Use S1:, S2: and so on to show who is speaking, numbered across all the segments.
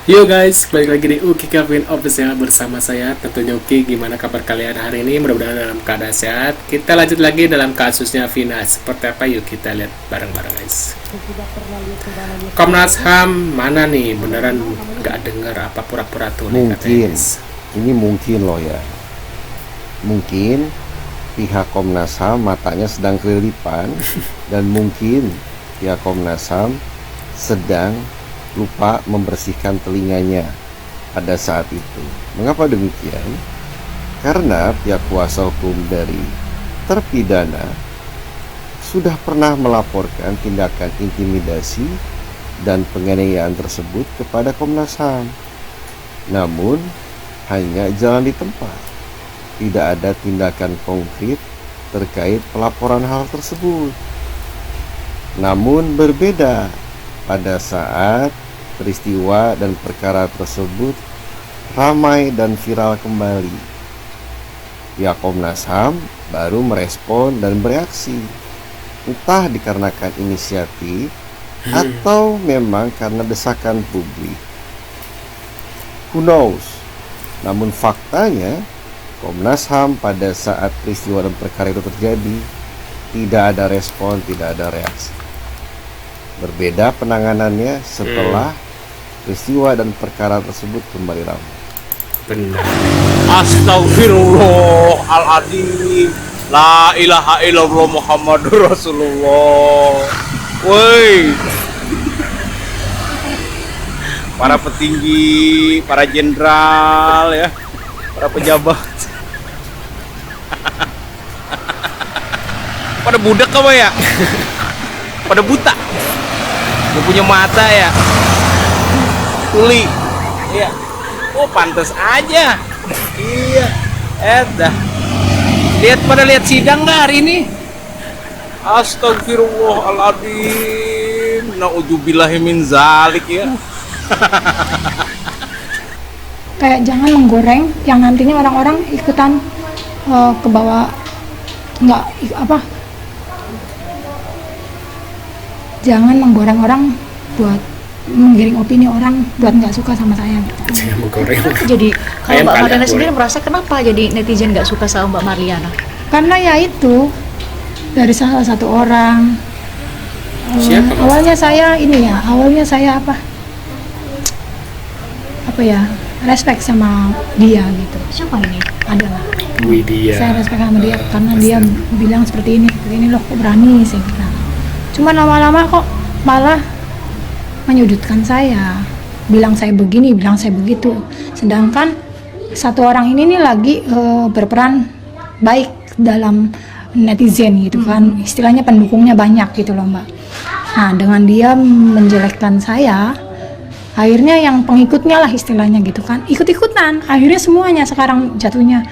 S1: Yo guys, balik lagi di Uki Kevin Official bersama saya tentunya Uki. Gimana kabar kalian hari ini? Mudah-mudahan dalam keadaan sehat. Kita lanjut lagi dalam kasusnya Vina. Seperti apa? Yuk kita lihat bareng-bareng guys. Komnas HAM mana nih? Beneran gak denger apa pura-pura tuh?
S2: Mungkin ini mungkin loh ya. Mungkin pihak Komnas HAM matanya sedang kelilipan dan mungkin pihak Komnas HAM sedang lupa membersihkan telinganya pada saat itu. Mengapa demikian? Karena pihak kuasa hukum dari terpidana sudah pernah melaporkan tindakan intimidasi dan penganiayaan tersebut kepada Komnas HAM. Namun hanya jalan di tempat. Tidak ada tindakan konkret terkait pelaporan hal tersebut. Namun berbeda pada saat peristiwa dan perkara tersebut ramai dan viral kembali. Pihak Komnas HAM baru merespon dan bereaksi. Entah dikarenakan inisiatif atau memang karena desakan publik. Who knows? Namun faktanya Komnas HAM pada saat peristiwa dan perkara itu terjadi tidak ada respon, tidak ada reaksi. Berbeda penanganannya setelah peristiwa dan perkara tersebut kembali ramai.
S1: Benar.
S3: Astagfirullahaladzim. La ilaha illallah Muhammadur Rasulullah. Woi, para petinggi, para jenderal ya, para pejabat pada budak apa ya? Pada buta. Gak punya mata ya, tuli. Iya. Oh pantas aja. Iya. Dah. Lihat sidang nggak hari ini? Astagfirullahaladzim. Na'udzubillahi min zalik ya.
S4: Kayak jangan menggoreng yang nantinya orang-orang ikutan ke bawah, nggak apa, jangan menggoreng orang buat menggiring opini orang buat nggak suka sama saya gitu.
S5: Jadi kalau Mbak Marliana sendiri merasa kenapa jadi netizen nggak suka sama Mbak Marliana?
S4: Karena ya itu dari salah satu orang.
S1: Siapa, Mas?
S4: Awalnya saya apa ya, respect sama dia gitu.
S5: Siapa ini?
S4: Adalah
S1: Widya.
S4: saya respect sama dia karena dia bilang seperti ini loh, kok berani saya bilang. Cuma lama-lama kok malah menyudutkan saya, bilang saya begini, bilang saya begitu. Sedangkan satu orang ini nih lagi berperan baik dalam netizen gitu kan, istilahnya pendukungnya banyak gitu loh Mbak. Nah dengan dia menjelekkan saya, akhirnya yang pengikutnya lah istilahnya gitu kan, ikut-ikutan. Akhirnya semuanya sekarang jatuhnya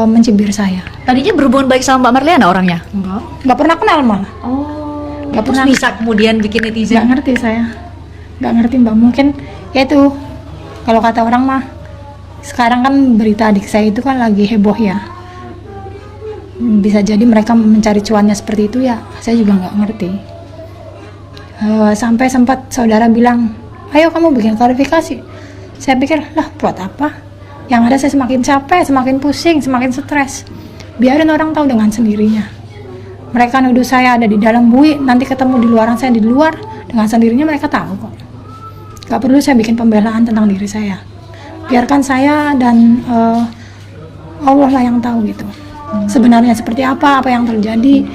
S4: mencibir saya.
S5: Tadinya berhubungan baik sama Mbak Marliana orangnya?
S4: Nggak pernah kenal malah.
S5: Nggak pernah. Bisa kemudian bikin netizen?
S4: Nggak ngerti saya, nggak ngerti Mbak. Mungkin ya itu, kalau kata orang mah sekarang kan berita adik saya itu kan lagi heboh ya. Bisa jadi mereka mencari cuannya seperti itu ya, saya juga nggak ngerti. Sampai sempat saudara bilang, ayo kamu bikin klarifikasi. Saya pikir, lah buat apa? Yang ada saya semakin capek, semakin pusing, semakin stres. Biarin orang tahu dengan sendirinya. Mereka nuduh saya ada di dalam bui, nanti ketemu di luaran saya di luar, dengan sendirinya mereka tahu kok. Gak perlu saya bikin pembelaan tentang diri saya. Biarkan saya dan Allah lah yang tahu gitu. Sebenarnya seperti apa yang terjadi,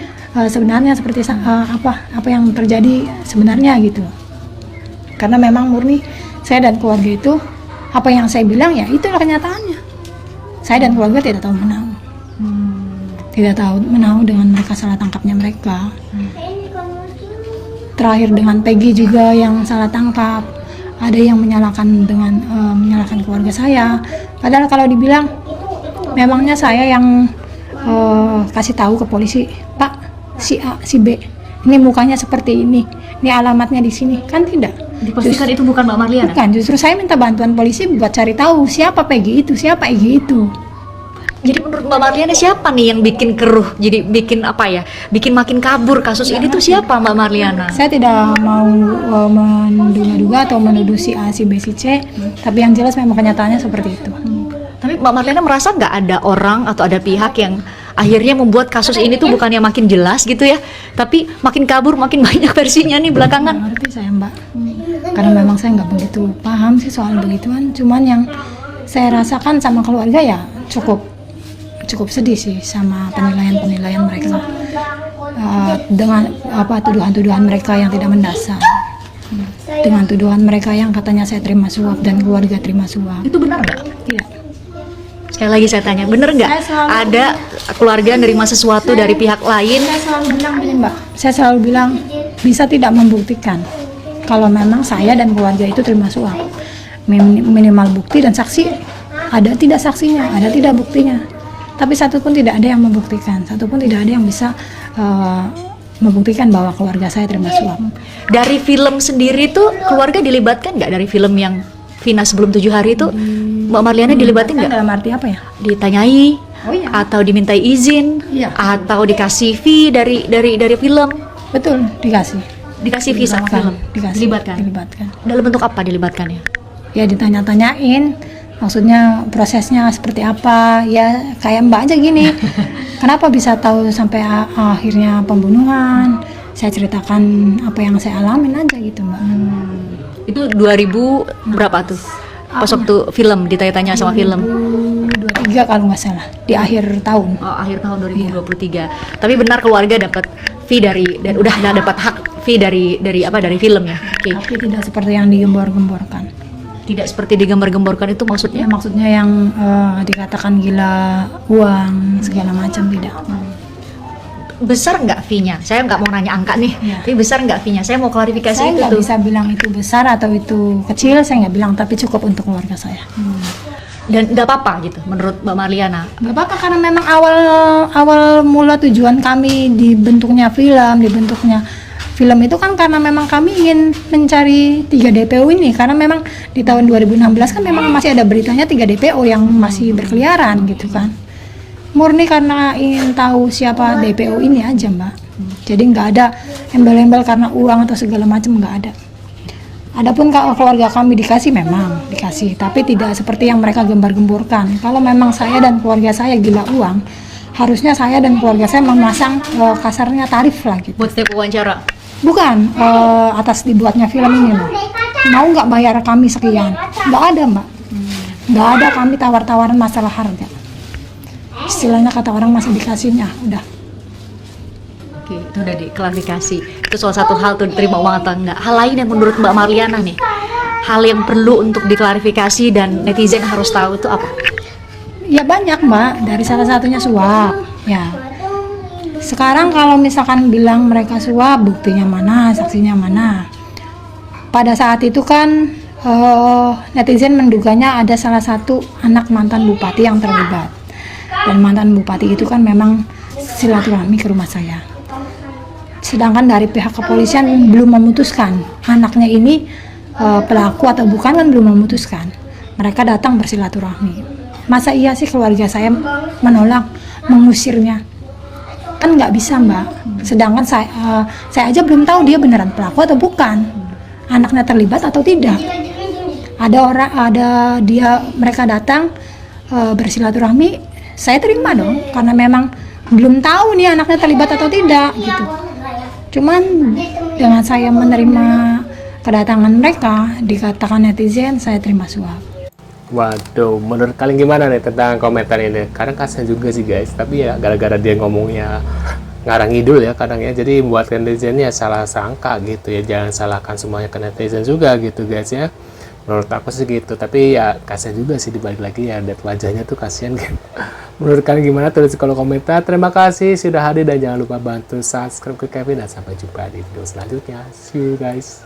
S4: sebenarnya seperti apa yang terjadi sebenarnya gitu. Karena memang murni saya dan keluarga itu, apa yang saya bilang ya itulah kenyataannya. Saya dan keluarga tidak tahu menahu. Tidak tahu menahu dengan mereka salah tangkapnya mereka. Terakhir dengan Peggy juga yang salah tangkap. Ada yang menyalahkan dengan menyalahkan keluarga saya. Padahal kalau dibilang memangnya saya yang kasih tahu ke polisi, Pak, si A, si B, ini mukanya seperti ini alamatnya di sini, kan tidak.
S5: Dipastikan itu bukan Mbak Marliana?
S4: Bukan, justru saya minta bantuan polisi buat cari tahu siapa Peggy itu, siapa Egy itu.
S5: Jadi menurut Mbak Marliana siapa nih yang bikin keruh? Jadi bikin apa ya? Bikin makin kabur kasus ini tuh siapa Mbak Marliana?
S4: Saya tidak mau menduga-duga atau menuduh si A, si B, si C, tapi yang jelas memang kenyataannya seperti itu.
S5: Tapi Mbak Marliana merasa nggak ada orang atau ada pihak yang akhirnya membuat kasus ini tuh bukannya makin jelas gitu ya, tapi makin kabur, makin banyak versinya nih belakangan.
S4: Nggak ngerti saya Mbak, karena memang saya nggak begitu paham sih soal begituan. Cuman yang saya rasakan sama keluarga ya cukup sedih sih sama penilaian mereka. Dengan tuduhan-tuduhan mereka yang tidak mendasar, dengan tuduhan mereka yang katanya saya terima suap dan keluarga terima suap.
S5: Itu benar nggak?
S4: Tidak.
S5: Sekali lagi saya tanya, bener nggak ada keluarga nerima sesuatu dari pihak lain?
S4: Saya selalu bilang gini Mbak, saya selalu bilang bisa tidak membuktikan kalau memang saya dan keluarga itu terima suap. Minimal bukti dan saksi, ada tidak saksinya, ada tidak buktinya. Tapi satu pun tidak ada yang membuktikan, satu pun tidak ada yang bisa membuktikan bahwa keluarga saya terima suap.
S5: Dari film sendiri tuh keluarga dilibatkan nggak, dari film yang Vina sebelum 7 hari itu Mbak Marliana dilibatin nggak?
S4: Dalam arti apa ya?
S5: Ditanyai
S4: Oh iya.
S5: atau dimintai izin
S4: Iya.
S5: atau dikasih fee dari film,
S4: Betul, dikasih.
S5: dikasih visa film, dilibatkan.
S4: Dilibatkan.
S5: Dalam bentuk apa dilibatkannya?
S4: Ya ditanya-tanyain, maksudnya prosesnya seperti apa, ya kayak Mbak aja gini. Kenapa bisa tahu sampai akhirnya pembunuhan? Saya ceritakan apa yang saya alamin aja gitu Mbak.
S5: Itu 2000 berapa tuh? Pas waktu film ditanya-tanya sama film.
S4: 2023 kalau nggak salah, di akhir tahun.
S5: Oh, akhir tahun 2023. Tapi benar keluarga dapat fee dan udah dapat hak fee dari film ya. Oke.
S4: Tapi tidak seperti yang digembor-gemborkan.
S5: Tidak seperti digambar-gemborkan itu
S4: Ya
S5: maksudnya?
S4: maksudnya yang dikatakan gila uang segala macam tidak.
S5: Besar nggak fee-nya? Saya nggak mau nanya angka nih,
S4: Iya.
S5: tapi besar nggak fee-nya? Saya mau klarifikasi
S4: Saya
S5: itu
S4: nggak
S5: tuh.
S4: bisa bilang itu besar atau itu kecil, saya nggak bilang, tapi cukup untuk keluarga saya.
S5: Dan nggak apa-apa gitu menurut Mbak Marliana.
S4: Nggak apa-apa karena memang awal mula tujuan kami dibentuknya film itu kan karena memang kami ingin mencari 3 DPO ini, karena memang di tahun 2016 kan memang masih ada beritanya 3 DPO yang masih berkeliaran gitu kan. Murni karena ingin tahu siapa DPO ini aja Mbak. Jadi nggak ada embel-embel karena uang atau segala macam, nggak ada. Adapun kalau keluarga kami dikasih, memang dikasih, tapi tidak seperti yang mereka gembar-gemborkan. Kalau memang saya dan keluarga saya gila uang, harusnya saya dan keluarga saya memasang kasarnya tarif lah gitu.
S5: Buat setiap wawancara.
S4: Bukan atas dibuatnya film ini loh. Mau nggak bayar kami sekian? Nggak ada Mbak. Nggak ada kami tawar-tawaran masalah harga. Istilahnya kata orang masih dikasihnya, udah.
S5: Oke, itu udah diklarifikasi. Itu salah satu hal tuh diterima uang atau enggak. Hal lain yang menurut Mbak Marliana nih, hal yang perlu untuk diklarifikasi dan netizen harus tahu itu apa?
S4: Ya banyak Mbak, dari salah satunya suap. Ya. Sekarang kalau misalkan bilang mereka suap, buktinya mana, saksinya mana? Pada saat itu kan netizen menduganya ada salah satu anak mantan bupati yang terlibat. Dan mantan bupati itu kan memang silaturahmi ke rumah saya. Sedangkan dari pihak kepolisian belum memutuskan anaknya ini pelaku atau bukan, kan belum memutuskan. Mereka datang bersilaturahmi. Masa iya sih keluarga saya menolak, mengusirnya? Kan nggak bisa Mbak. Sedangkan saya aja belum tahu dia beneran pelaku atau bukan, anaknya terlibat atau tidak. Mereka datang bersilaturahmi, saya terima dong, karena memang belum tahu nih anaknya terlibat atau tidak gitu. Cuman dengan saya menerima kedatangan mereka, dikatakan netizen saya terima suap.
S1: Waduh, menurut kalian gimana nih tentang komentar ini? Kadang kasihan juga sih guys, tapi ya gara-gara dia ngomongnya ngarang ngidul ya kadang ya, jadi buat netizen ya salah sangka gitu ya. Jangan salahkan semuanya ke netizen juga gitu guys ya. Menurut aku sih gitu, tapi ya kasihan juga sih, dibalik lagi ya lihat wajahnya tuh kasihan kan. Menurut kalian gimana? Tulis di kolom komentar. Terima kasih sudah hadir dan jangan lupa bantu subscribe ke Kevin dan sampai jumpa di video selanjutnya. See you guys.